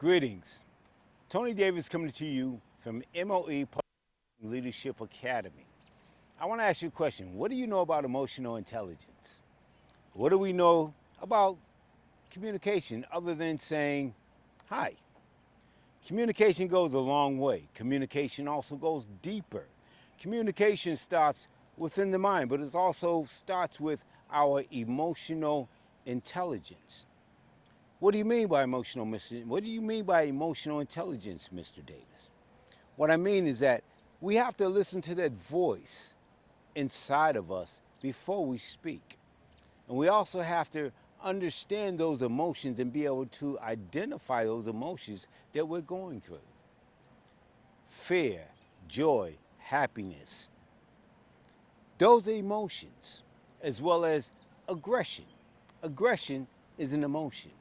Greetings. Tony Davis coming to you from MOE Leadership Academy. I want to ask you a question. What do you know about emotional intelligence? What do we know about communication other than saying hi? Communication goes a long way. Communication also goes deeper. Communication starts within the mind, but it also starts with our emotional intelligence. What do you mean by what do you mean by emotional intelligence, Mr. Davis? What I mean is that we have to listen to that voice inside of us before we speak. And we also have to understand those emotions and be able to identify those emotions that we're going through. Fear, joy, happiness. Those are emotions, as well as aggression. Aggression is an emotion.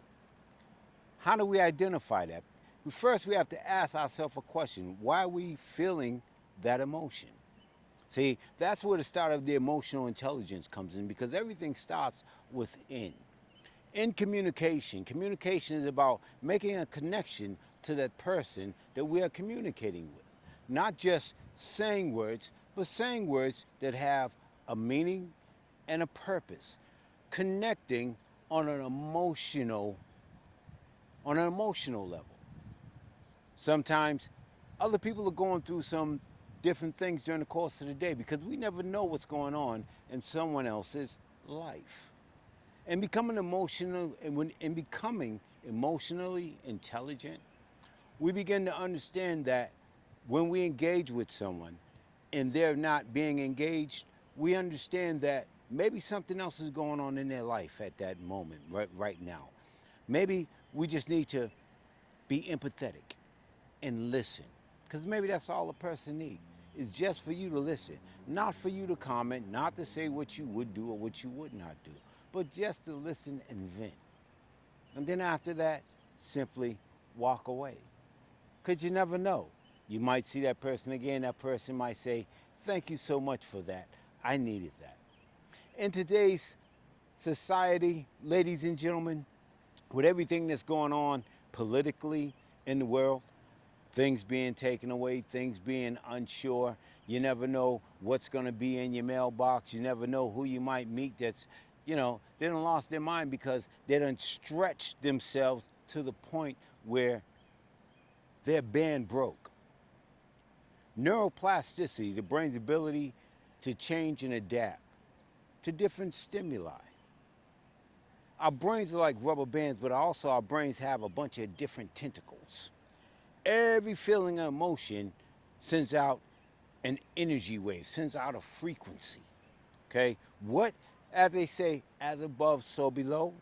How do we identify that? First, we have to ask ourselves a question. Why are we feeling that emotion? See, that's where the start of the emotional intelligence comes in, because everything starts within. In communication, communication is about making a connection to that person that we are communicating with. Not just saying words, but saying words that have a meaning and a purpose. Connecting on an emotional level. Sometimes other people are going through some different things during the course of the day because we never know what's going on in someone else's life. And becoming emotionally intelligent, we begin to understand that when we engage with someone and they're not being engaged, we understand that maybe something else is going on in their life at that moment, right now. Maybe we just need to be empathetic and listen, because maybe that's all a person needs, is just for you to listen, not for you to comment, not to say what you would do or what you would not do, but just to listen and vent. And then after that, simply walk away, because you never know. You might see that person again. That person might say, thank you so much for that. I needed that. In today's society, ladies and gentlemen, with everything that's going on politically in the world, things being taken away, things being unsure, you never know what's going to be in your mailbox. You never know who you might meet that's, they done lost their mind because they done stretched themselves to the point where their band broke. Neuroplasticity, the brain's ability to change and adapt to different stimuli. Our brains are like rubber bands, but also our brains have a bunch of different tentacles. Every feeling of emotion sends out an energy wave, sends out a frequency. Okay? As they say, as above, so below,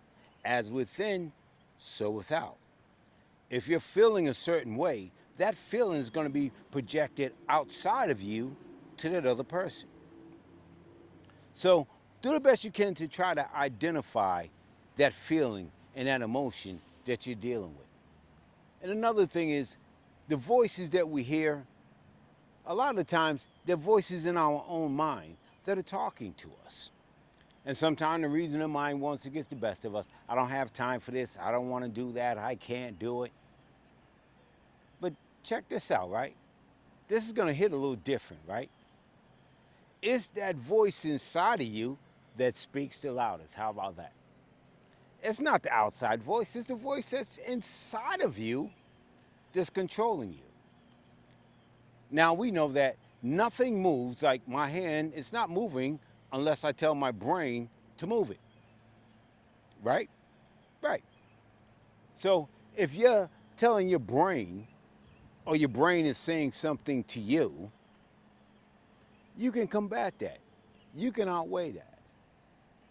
as within, so without. If you're feeling a certain way, that feeling is going to be projected outside of you to that other person. So do the best you can to try to identify that feeling and that emotion that you're dealing with. And another thing is, the voices that we hear, a lot of the times, they're voices in our own mind that are talking to us. And sometimes the reason the mind wants to get the best of us, I don't have time for this, I don't want to do that, I can't do it. But check this out, right? This is going to hit a little different, right? It's that voice inside of you that speaks the loudest. How about that? It's not the outside voice, it's the voice that's inside of you that's controlling you. Now we know that nothing moves, like my hand, it's not moving unless I tell my brain to move it. Right? Right. So if you're telling your brain, or your brain is saying something to you, you can combat that. You can outweigh that.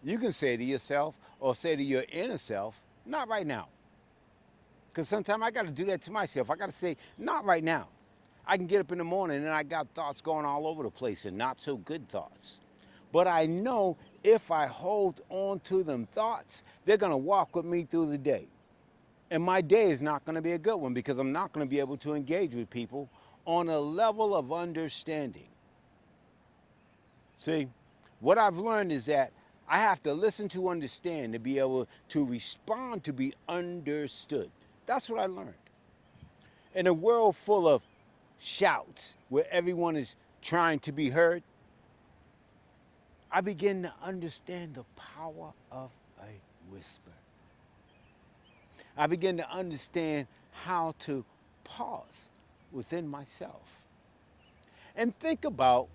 You can say to yourself or say to your inner self, not right now. Because sometimes I got to do that to myself. I got to say, not right now. I can get up in the morning and I got thoughts going all over the place and not so good thoughts. But I know if I hold on to them thoughts, they're going to walk with me through the day. And my day is not going to be a good one because I'm not going to be able to engage with people on a level of understanding. See, what I've learned is that I have to listen to understand to be able to respond to be understood. That's what I learned. In a world full of shouts where everyone is trying to be heard, I begin to understand the power of a whisper. I begin to understand how to pause within myself and think about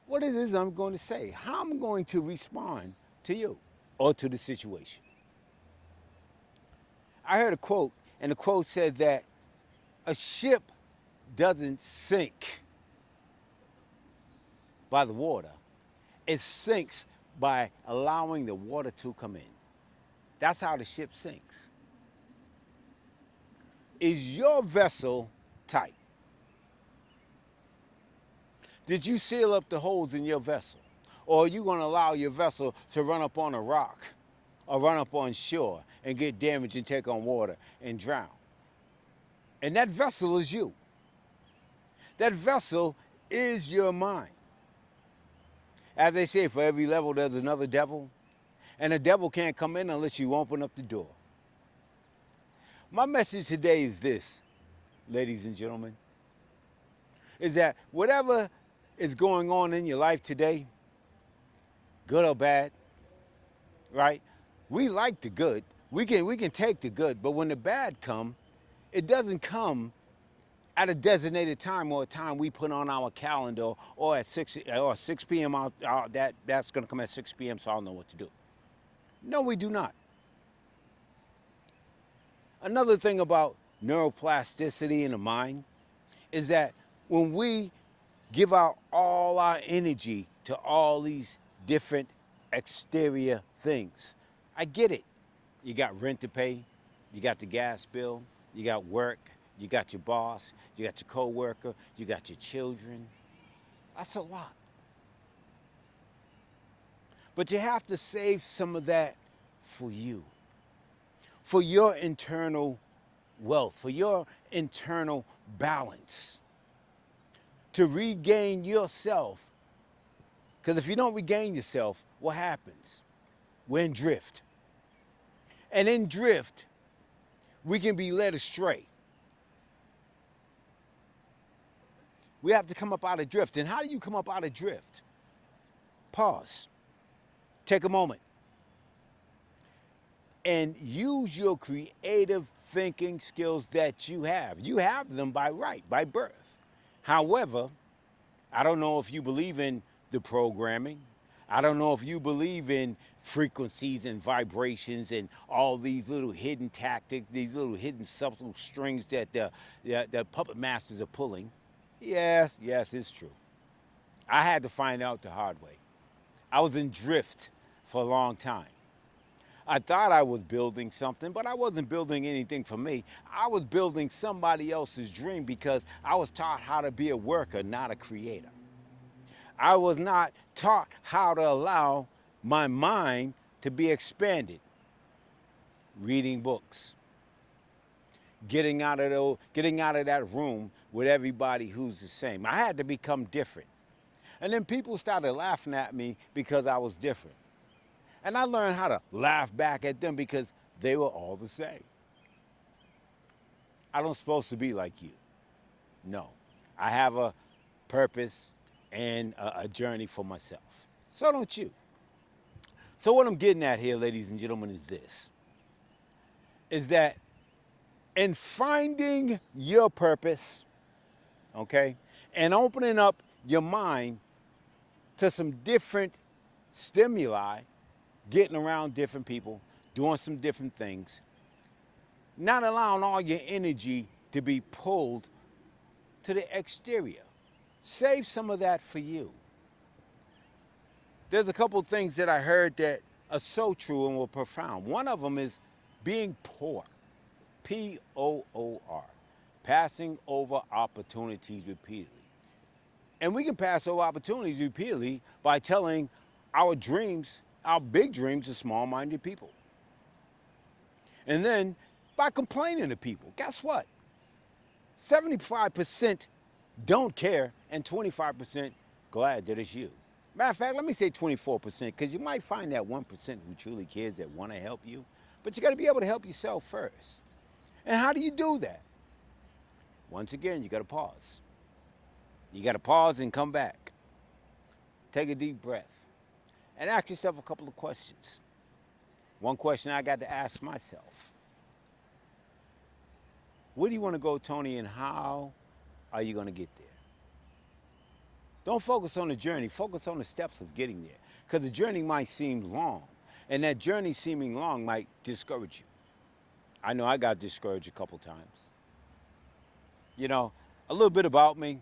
what it is I'm going to say, how I'm going to respond to you or to the situation. I heard a quote, and the quote said that a ship doesn't sink by the water, it sinks by allowing the water to come in. That's how the ship sinks. Is your vessel tight? Did you seal up the holes in your vessel? Or are you going to allow your vessel to run up on a rock or run up on shore and get damaged and take on water and drown? And that vessel is you. That vessel is your mind. As they say, for every level, there's another devil. And the devil can't come in unless you open up the door. My message today is this, ladies and gentlemen, is that whatever is going on in your life today, good or bad, right? We like the good. We can take the good, but when the bad come, it doesn't come at a designated time or a time we put on our calendar or at 6 p.m. That's going to come at 6 p.m. so I'll know what to do. No, we do not. Another thing about neuroplasticity in the mind is that when we give out all our energy to all these different exterior things, I get it. You got rent to pay, you got the gas bill, you got work, you got your boss, you got your coworker, you got your children. That's a lot. But you have to save some of that for you, for your internal wealth, for your internal balance, to regain yourself. Because if you don't regain yourself, what happens? We're in drift. And in drift, we can be led astray. We have to come up out of drift. And how do you come up out of drift? Pause. Take a moment. And use your creative thinking skills that you have. You have them by right, by birth. However, I don't know if you believe in the programming. I don't know if you believe in frequencies and vibrations and all these little hidden tactics, these little hidden subtle strings that the puppet masters are pulling. Yes, it's true. I had to find out the hard way. I was in drift for a long time. I thought I was building something, but I wasn't building anything for me. I was building somebody else's dream because I was taught how to be a worker, not a creator. I was not taught how to allow my mind to be expanded. Reading books, getting out of that room with everybody who's the same. I had to become different. And then people started laughing at me because I was different. And I learned how to laugh back at them because they were all the same. I don't supposed to be like you. No. I have a purpose and a journey for myself. So don't you. So what I'm getting at here, ladies and gentlemen, is this. Is that in finding your purpose, okay, and opening up your mind to some different stimuli, getting around different people, doing some different things, not allowing all your energy to be pulled to the exterior. Save some of that for you. There's a couple of things that I heard that are so true and were profound. One of them is being poor, P-O-O-R, passing over opportunities repeatedly. And we can pass over opportunities repeatedly by telling our dreams, our big dreams, to small-minded people. And then by complaining to people. Guess what? 75% don't care and 25% glad that it's you. Matter of fact, let me say 24% because you might find that 1% who truly cares that want to help you. But you got to be able to help yourself first. And how do you do that? Once again, you got to pause. You got to pause and come back. Take a deep breath and ask yourself a couple of questions. One question I got to ask myself: where do you want to go, Tony, and how are you going to get there? Don't focus on the journey, focus on the steps of getting there. Because the journey might seem long, and that journey seeming long might discourage you. I know I got discouraged a couple times. You know, a little bit about me.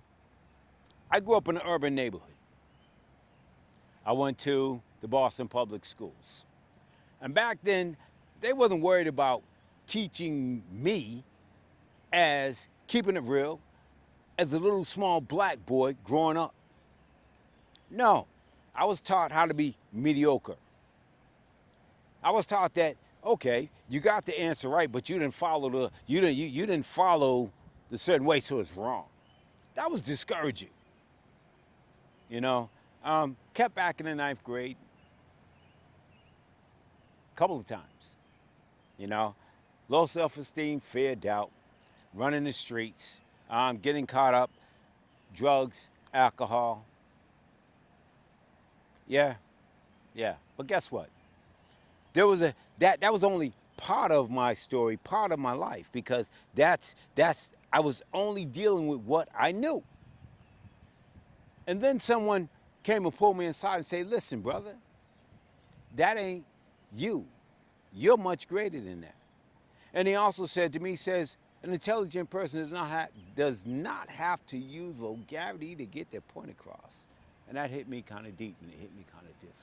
I grew up in an urban neighborhood. I went to the Boston Public Schools. And back then, they wasn't worried about teaching me as keeping it real as a little small black boy growing up. No, I was taught how to be mediocre. I was taught that, okay, you got the answer right, but you didn't follow you didn't follow the certain way, so it's wrong. That was discouraging. You know, kept back in the ninth grade a couple of times. You know, low self-esteem, fear, doubt, running the streets, getting caught up, drugs, alcohol. Yeah, yeah. But guess what? There was a that was only part of my story, part of my life, because that's I was only dealing with what I knew. And then someone came and pulled me inside and said, "Listen, brother, that ain't you. You're much greater than that." And he also said to me, he says, an intelligent person does not have to use vulgarity to get their point across. And that hit me kind of deep, and it hit me kind of different.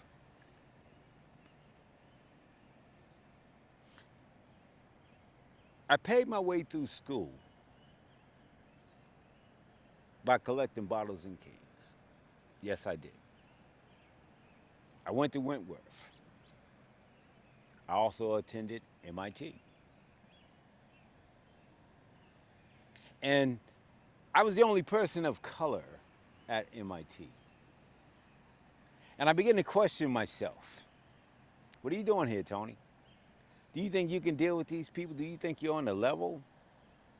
I paid my way through school by collecting bottles and cans. Yes, I did. I went to Wentworth. I also attended MIT. And I was the only person of color at MIT. And I began to question myself. What are you doing here, Tony? Do you think you can deal with these people? Do you think you're on the level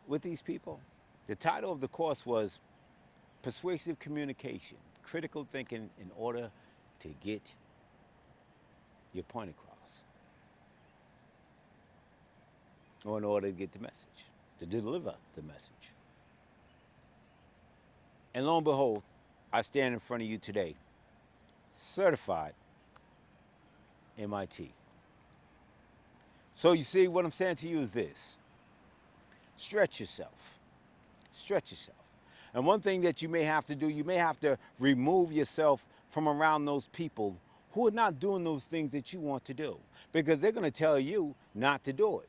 with these people? The title of the course was Persuasive Communication, Critical Thinking in Order to Get Your Point Across, or in order to get the message, to deliver the message. And lo and behold, I stand in front of you today, certified MIT. So you see, what I'm saying to you is this: stretch yourself. Stretch yourself. And one thing that you may have to do, you may have to remove yourself from around those people who are not doing those things that you want to do, because they're going to tell you not to do it.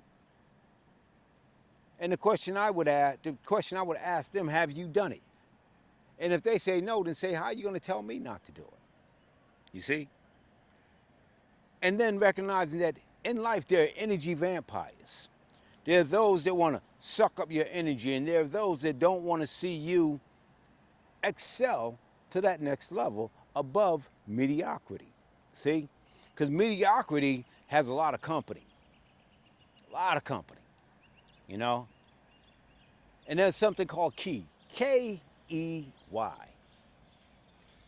And the question I would ask them: have you done it? And if they say no, then say, how are you going to tell me not to do it? You see? And then recognizing that in life there are energy vampires. There are those that want to suck up your energy, and there are those that don't want to see you excel to that next level above mediocrity. See? Because mediocrity has a lot of company. A lot of company. You know? And there's something called KEY. Key.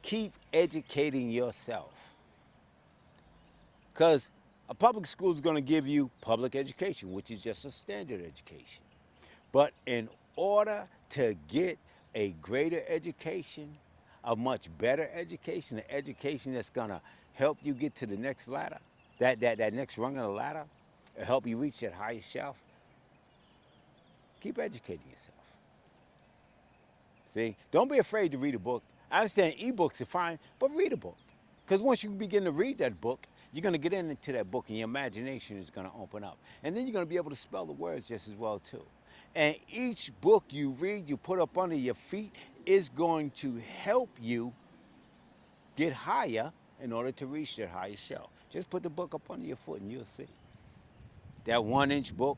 Keep educating yourself. Because a public school is going to give you public education, which is just a standard education. But in order to get a greater education, a much better education, an education that's going to help you get to the next ladder, that next rung of the ladder, help you reach that higher shelf, keep educating yourself. See? Don't be afraid to read a book. I understand ebooks are fine, but read a book. Because once you begin to read that book, you're going to get into that book, and your imagination is going to open up. And then you're going to be able to spell the words just as well, too. And each book you read, you put up under your feet, is going to help you get higher in order to reach that higher shelf. Just put the book up under your foot, and you'll see. That 1-inch book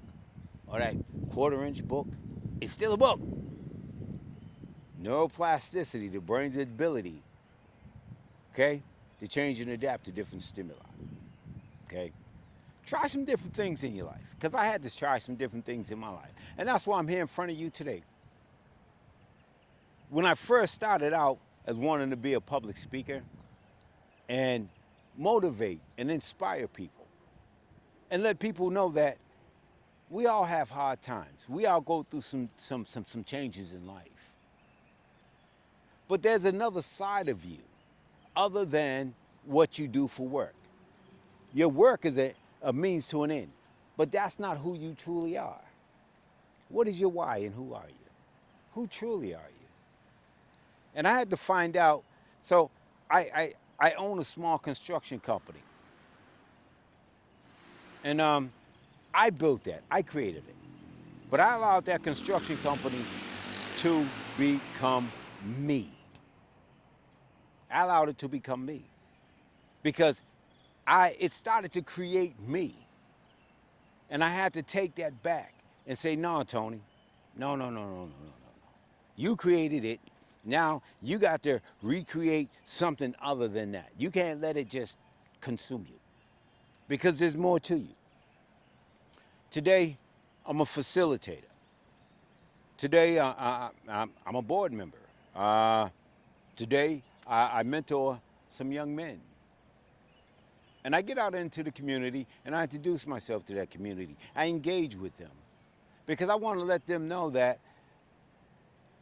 or that 1/4-inch book, it's still a book. Neuroplasticity, the brain's ability, okay, to change and adapt to different stimuli. Okay? Try some different things in your life, because I had to try some different things in my life. And that's why I'm here in front of you today. When I first started out as wanting to be a public speaker and motivate and inspire people and let people know that we all have hard times. We all go through some changes in life. But there's another side of you other than what you do for work. Your work is a means to an end, but that's not who you truly are. What is your why and who are you? Who truly are you? And I had to find out. So I own a small construction company. And I built that. I created it. But I allowed that construction company to become me. I allowed it to become me. Because it started to create me. And I had to take that back and say, no, Tony, no. You created it. Now you got to recreate something other than that. You can't let it just consume you because there's more to you. Today, I'm a facilitator. Today, I'm a board member. Today, I mentor some young men. And I get out into the community and I introduce myself to that community. I engage with them because I want to let them know that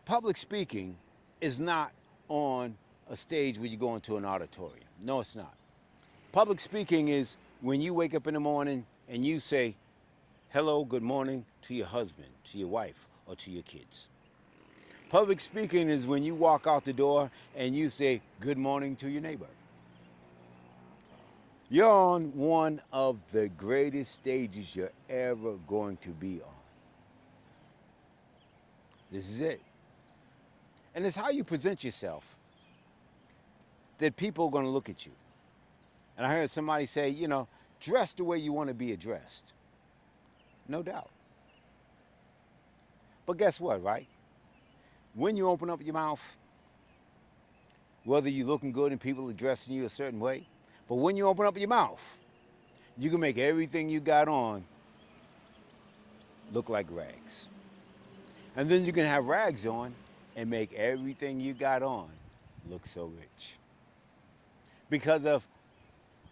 public speaking is not on a stage where you go into an auditorium. No, it's not. Public speaking is when you wake up in the morning and you say, hello, good morning to your husband, to your wife, or to your kids. Public speaking is when you walk out the door and you say, good morning to your neighbor. You're on one of the greatest stages you're ever going to be on. This is it. And it's how you present yourself that people are going to look at you. And I heard somebody say, dress the way you want to be addressed. No doubt. But guess what, right? When you open up your mouth, whether you're looking good and people are addressing you a certain way, but when you open up your mouth, you can make everything you got on look like rags. And then you can have rags on and make everything you got on look so rich. Because of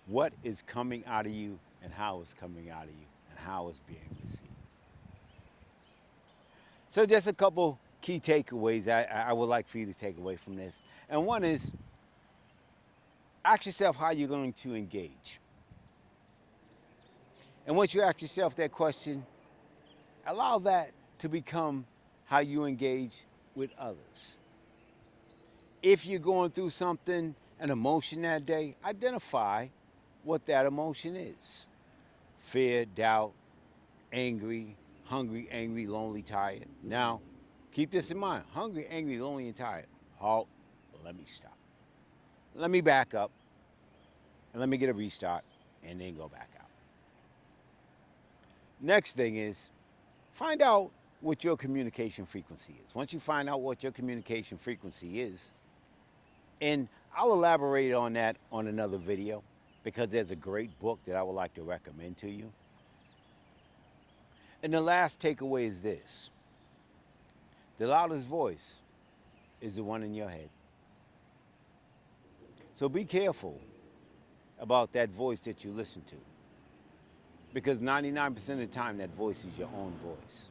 what is coming out of you and how it's coming out of you and how it's being received. So just a couple key takeaways I would like for you to take away from this. And one is, ask yourself how you're going to engage. And once you ask yourself that question, allow that to become how you engage with others. If you're going through something, an emotion that day, identify what that emotion is. Fear, doubt, angry, hungry, angry, lonely, tired. Now, keep this in mind. Hungry, angry, lonely, and tired. Halt. Let me stop. Let me back up. And let me get a restart. And then go back out. Next thing is, find out what your communication frequency is. Once you find out what your communication frequency is, and I'll elaborate on that on another video because there's a great book that I would like to recommend to you. And the last takeaway is this. The loudest voice is the one in your head. So be careful about that voice that you listen to. Because 99% of the time, that voice is your own voice.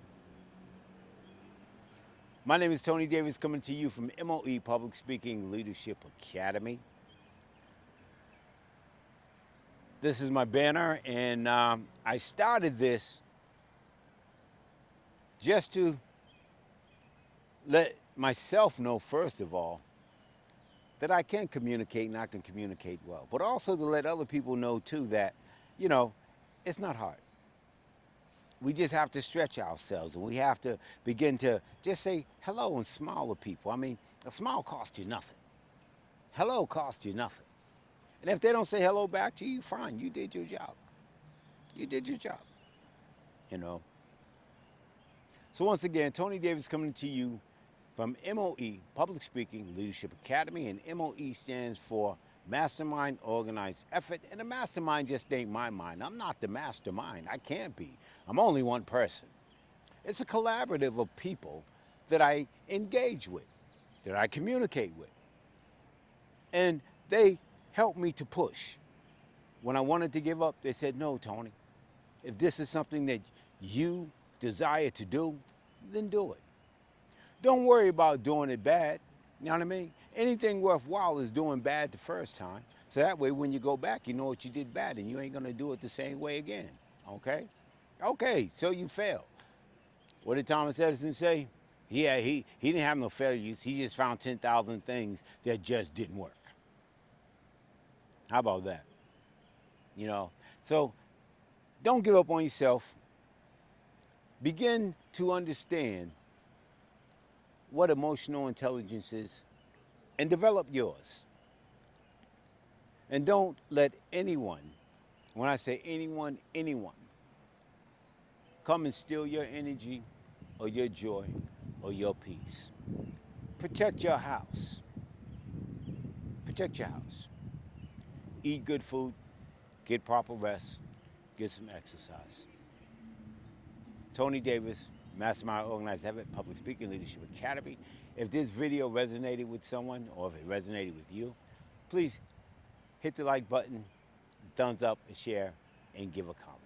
My name is Tony Davis, coming to you from MOE Public Speaking Leadership Academy. This is my banner, and I started this just to let myself know, first of all, that I can communicate and I can communicate well. But also to let other people know, too, that, it's not hard. We just have to stretch ourselves, and we have to begin to just say hello and smile at people. I mean, a smile costs you nothing. Hello costs you nothing. And if they don't say hello back to you, fine, you did your job. You did your job, So once again, Tony Davis coming to you from MOE, Public Speaking Leadership Academy, and MOE stands for Mastermind Organized Effort, and the mastermind just ain't my mind. I'm not the mastermind. I can't be. I'm only one person. It's a collaborative of people that I engage with, that I communicate with. And they helped me to push. When I wanted to give up, they said, no, Tony, if this is something that you desire to do, then do it. Don't worry about doing it bad. You know what I mean? Anything worthwhile is doing bad the first time. So that way, when you go back, you know what you did bad and you ain't going to do it the same way again. Okay? Okay, so you failed. What did Thomas Edison say? Yeah, he didn't have no failures. He just found 10,000 things that just didn't work. How about that? You know? So don't give up on yourself. Begin to understand what emotional intelligence is and develop yours. And don't let anyone, when I say anyone, anyone, come and steal your energy or your joy or your peace. Protect your house. Protect your house. Eat good food, get proper rest, get some exercise. Tony Davis, Mastermind Organized Habit, Public Speaking Leadership Academy. If this video resonated with someone or if it resonated with you, please hit the like button, thumbs up, share, and give a comment.